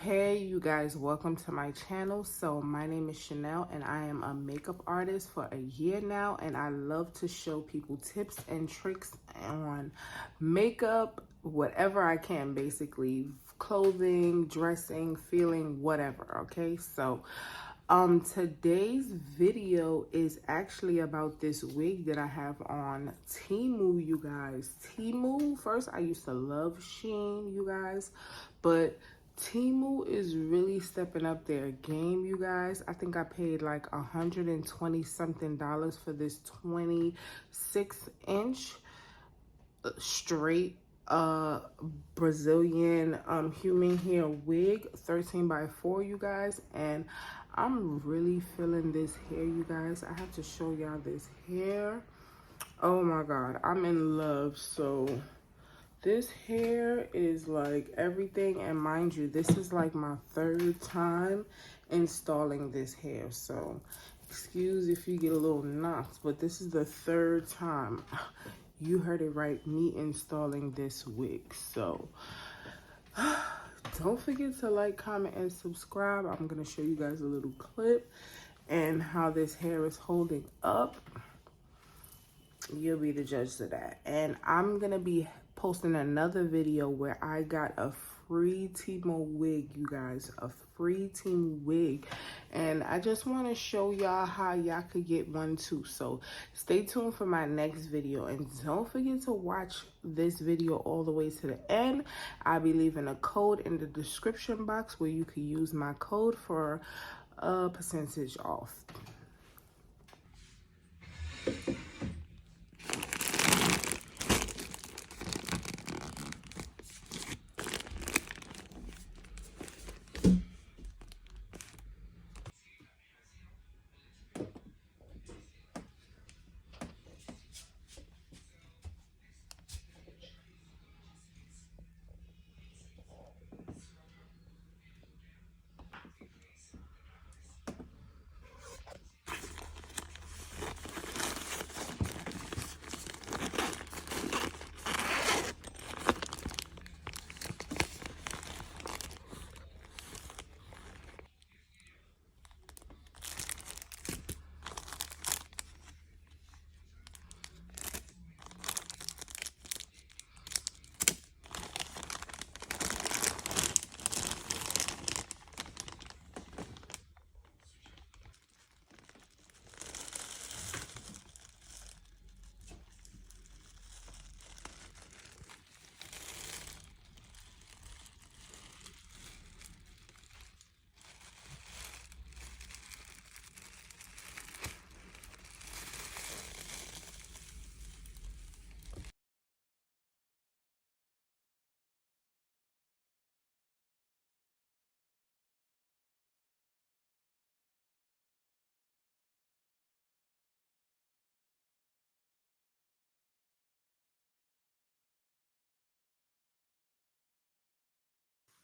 Hey you guys, welcome to my channel. So my name is Chanel and I am a makeup artist for a year now, and I love to show people tips and tricks on makeup, whatever I can, basically clothing, dressing, feeling, whatever. Okay, so today's video is actually about this wig that I have on Temu, you guys. Temu, first I used to love Shein, you guys, but Temu is really stepping up their game, you guys. I think I paid like $120 something for this 26-inch straight Brazilian human hair wig, 13 by 4, you guys. And I'm really feeling this hair, you guys. I have to show y'all this hair. Oh my god, I'm in love. So this hair is like everything, and mind you, this is like my third time installing this hair, so excuse if you get a little knocked, but this is the third time. You heard it right, me installing this wig. So don't forget to like, comment, and subscribe. I'm gonna show you guys a little clip and how this hair is holding up. You'll be the judge of that. And I'm gonna be posting another video where I got a free Temu wig, you guys, a free Temu wig, and I just want to show y'all how y'all could get one too. So stay tuned for my next video, and don't forget to watch this video all the way to the end. I'll be leaving a code in the description box where you can use my code for a percentage off.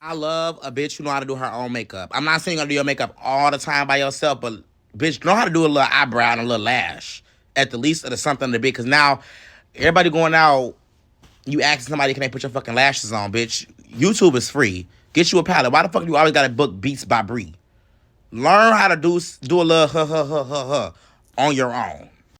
I love a bitch who know how to do her own makeup. I'm not saying you're gonna do your makeup all the time by yourself, but bitch, know how to do a little eyebrow and a little lash at the least, or something to be. Because now everybody going out, you asking somebody, can they put your fucking lashes on, bitch? YouTube is free. Get you a palette. Why the fuck do you always gotta book Beats by Bree? Learn how to do a little on your own.